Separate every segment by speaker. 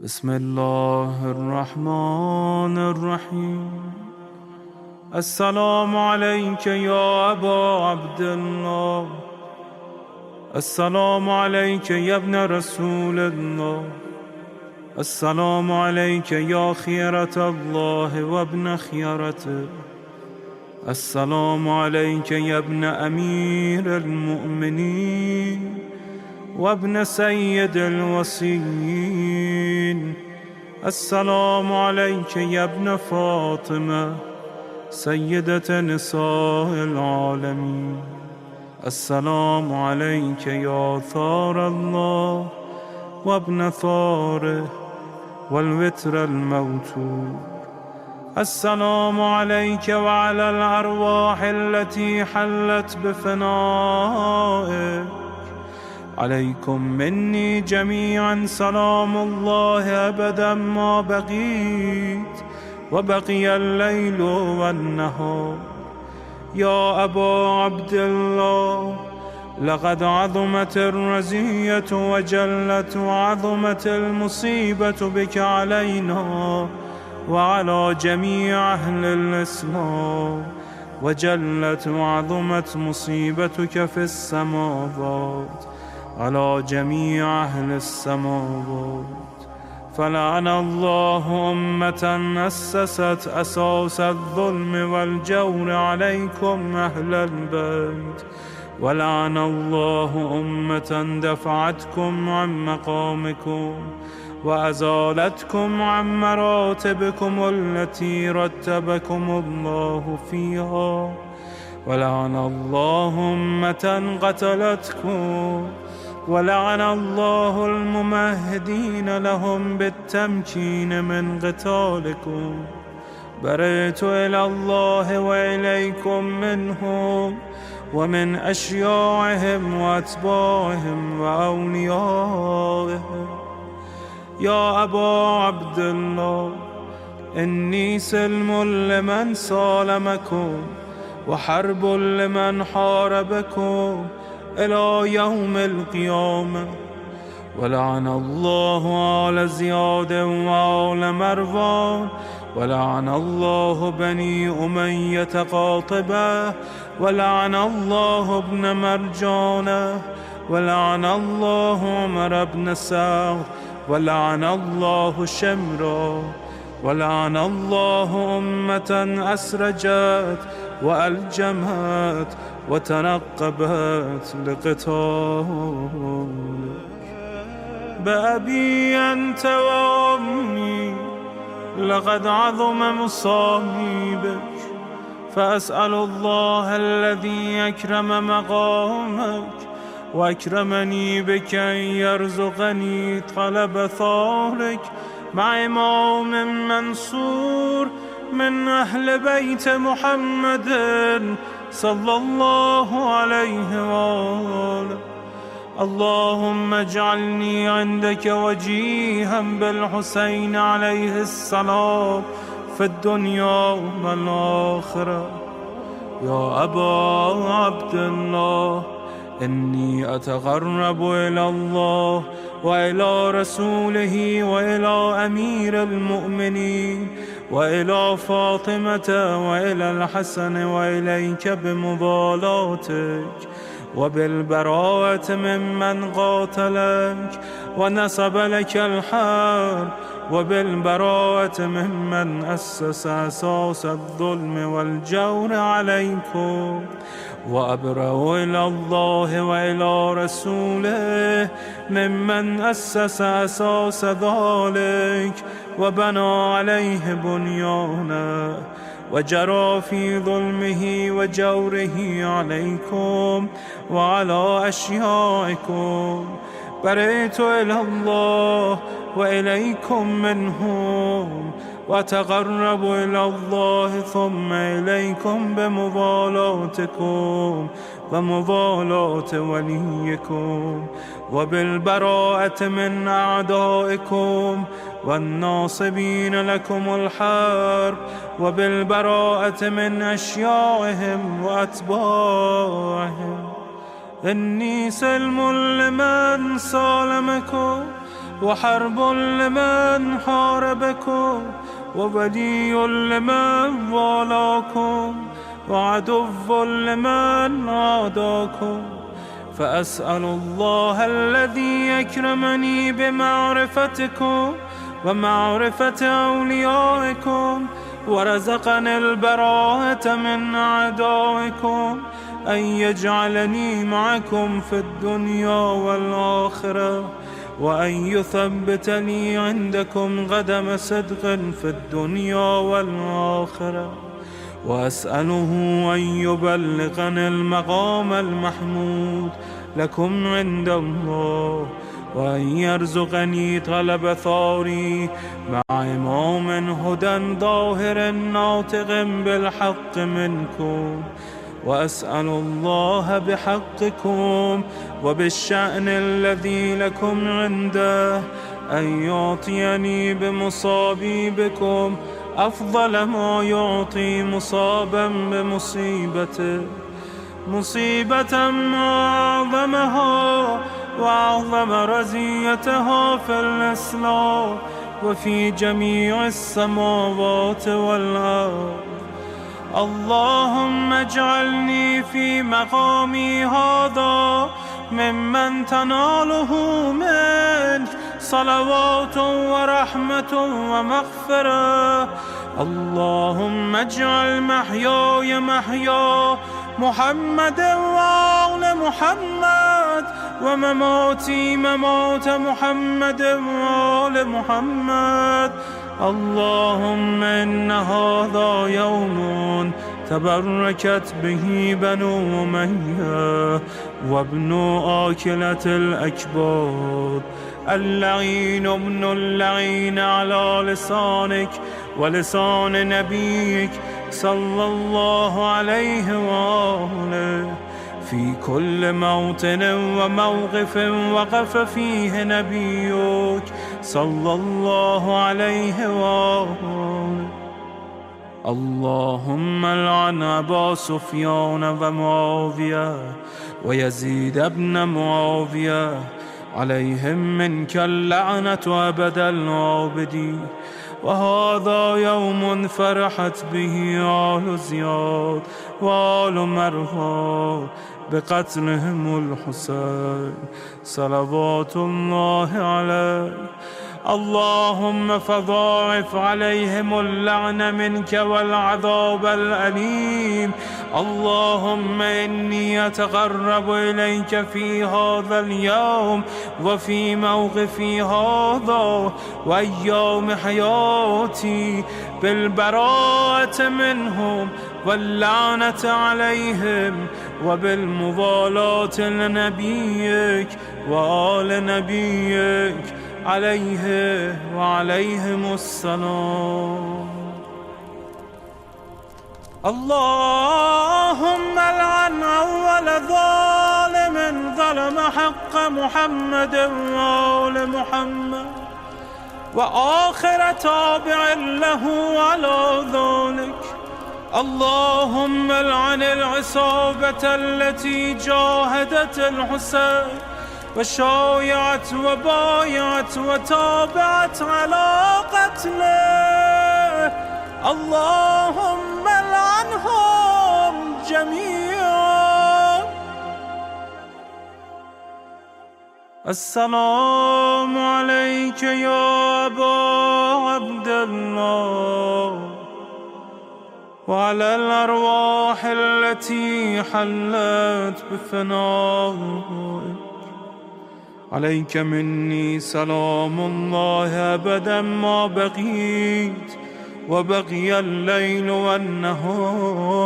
Speaker 1: بسم الله الرحمن الرحيم. السلام عليك يا أبا عبد الله، السلام عليك يا ابن رسول الله، السلام عليك يا خيرة الله وابن خيرته، السلام عليك يا ابن أمير المؤمنين وابن سيد الوصيين، السلام عليك يا ابن فاطمة سيدة نساء العالمين، السلام عليك يا ثار الله وابن ثاره والوتر الموتور، السلام عليك وعلى الأرواح التي حلت بفنائك، عليكم مني جميعا سلام الله أبدا ما بقيت وبقي الليل والنهار. يا أبا عبد الله، لقد عظمت الرزية وجلت وعظمت المصيبة بك علينا وعلى جميع أهل الإسلام، وجلت وعظمت مصيبتك في السماوات على جميع أهل السماوات. فلعن الله أمة أسست أساس الظلم والجور عليكم أهل البيت، ولعن الله أمة دفعتكم عن مقامكم وأزالتكم عن مراتبكم التي رتبكم الله فيها، ولعن الله أمة قتلتكم، ولعن الله الممهدين لهم بالتمكين من قتالكم. برئت إلى الله وإليكم منهم ومن أشياعهم وأتباعهم وأوليائهم. يا أبا عبد الله، إني سلم لمن سالمكم وحرب لمن حاربكم إلى يوم القيامة. ولعن الله آل زياد وآل مروان، ولعن الله بني أمية قاطبة، ولعن الله ابن مرجانة، ولعن الله عمر بن سعد، ولعن الله شمرا، ولعن الله أمة أسرجت وألجمت وتنقبت لقتالك. بأبي أنت وأمي، لقد عظم مصابيبك، فأسأل الله الذي أكرم مقامك وأكرمني بك أن يرزقني طلب ثارك مع إمام منصور من أهل بيت محمد صلى الله عليه وآله. اللهم اجعلني عندك وجيها بالحسين عليه السلام في الدنيا والآخرة. يا أبا عبد الله، إني أتقرب إلى الله وإلى رسوله وإلى أمير المؤمنين وإلى فاطمة وإلى الحسن وإليك بمضالاتك وبالبراءة ممن قاتلك ونصب لك الحرب، وبالبراءة ممن أسس أساس الظلم والجور عليكم. وأبرأ إلى الله وإلى رسوله ممن أسس أساس ذلك وبنى عليه بنيانا وجرى في ظلمه وجوره عليكم وعلى أشيائكم. برئت إلى الله وإليكم منهم، وتقرب إلى الله ثم إليكم بمضالاتكم ومضالاة وليكم، وبالبراءة من أعدائكم والناصبين لكم الحرب، وبالبراءة من أشيائهم وأتباعهم. إني سلم لمن سالمكم وحرب لمن حاربكم وولي لمن والاكم وعدو لمن عاداكم. فأسأل الله الذي يكرمني بمعرفتكم ومعرفة أوليائكم ورزقني البراءة من أعدائكم أن يجعلني معكم في الدنيا والآخرة، وأن يثبتني عندكم قدم صدق في الدنيا والآخرة. وأسأله أن يبلغني المقام المحمود لكم عند الله، وأن يرزقني طلب ثاري مع إمام هدى ظاهر ناطق بالحق منكم. وأسأل الله بحقكم وبالشأن الذي لكم عنده أن يعطيني بمصابي بكم أفضل ما يعطي مصابا بمصيبته، مصيبة ما أعظمها وأعظم رزيتها في الإسلام وفي جميع السماوات والأرض. اللهم اجعلني في مقامي هذا ممن تناله منك صلوات ورحمة ومغفرة. اللهم اجعل محياي محيا محمد وآل محمد، ومماتي ممات محمد وآل محمد. اللهم إن هذا يوم تبركت به بنو أمية وابن آكلة الأكباد، اللعين ابن اللعين على لسانك ولسان نبيك صلى الله عليه وآله. في كل موطن وموقف وقف فيه نبيك صلى الله عليه وآله. اللهم لعن أبا سفيان ومعاوية ويزيد بن معاوية، عليهم منك اللعنة أبد العابدين. وهذا يوم فرحت به آل زياد وآل مروان بقتلهم الحسين صلوات الله عليه. اللهم فضاعف عليهم اللعن منك والعذاب الأليم. اللهم إني أتقرب إليك في هذا اليوم وفي موقفي هذا وأيام حياتي بالبراءة منهم واللعنة عليهم وبالموالاة لنبيك وآل نبيك عليه وعليهم السلام. اللهم لعن أول ظالم ظلم حق محمد وآل محمد، وآخر تابع له على ذلك. اللهم لعن العصابة التي جاهدت الحسين وشايعت وبايعت وتابعت على قتله. اللهم لعنهم جميعا. السلام عليك يا أبا عبد الله، وعلى الأرواح التي حلت بفنائك. عليك مني سلام الله أبدا ما بقيت وبقي الليل والنهار،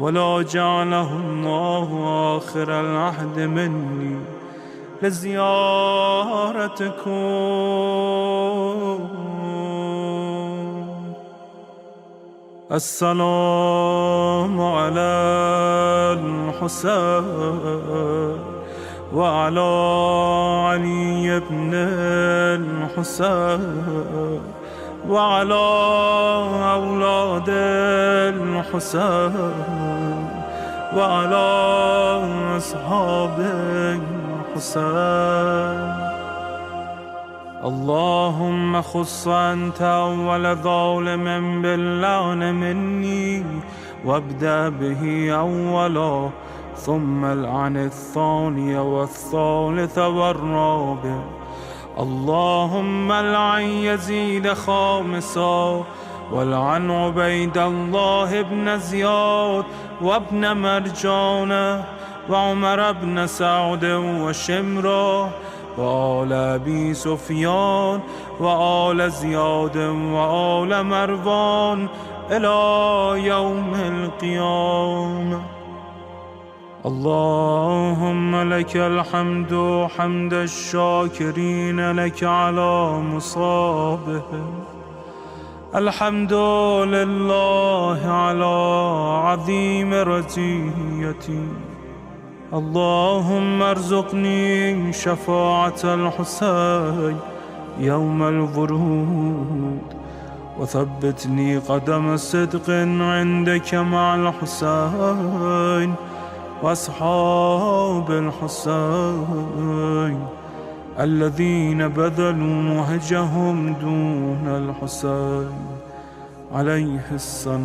Speaker 1: ولا جعله الله آخر العهد مني لزيارتكم. السلام على الحسين وعلى علي بن الحسين وعلى أولاد الحسين وعلى أصحاب الحسين. اللهم خص أنت أول ظالم باللعن مني وابدأ به أولا، ثم العن الثاني والثالث والرابع. اللهم العن يزيد خامسا، والعن عبيد الله بن زياد وابن مرجانة وعمر بن سعد وشمرة وآل أبي سفيان وآل زياد وآل مروان إلى يوم القيامة. اللهم لك الحمد حمد الشاكرين لك على مصابهم. الحمد لله على عظيم رزيتي. اللهم ارزقني شفاعة الحسين يوم الورود، وثبتني قدم صدق عندك مع الحسين وأصحاب الحسين الذين بذلوا مهجهم دون الحسين عليه السلام.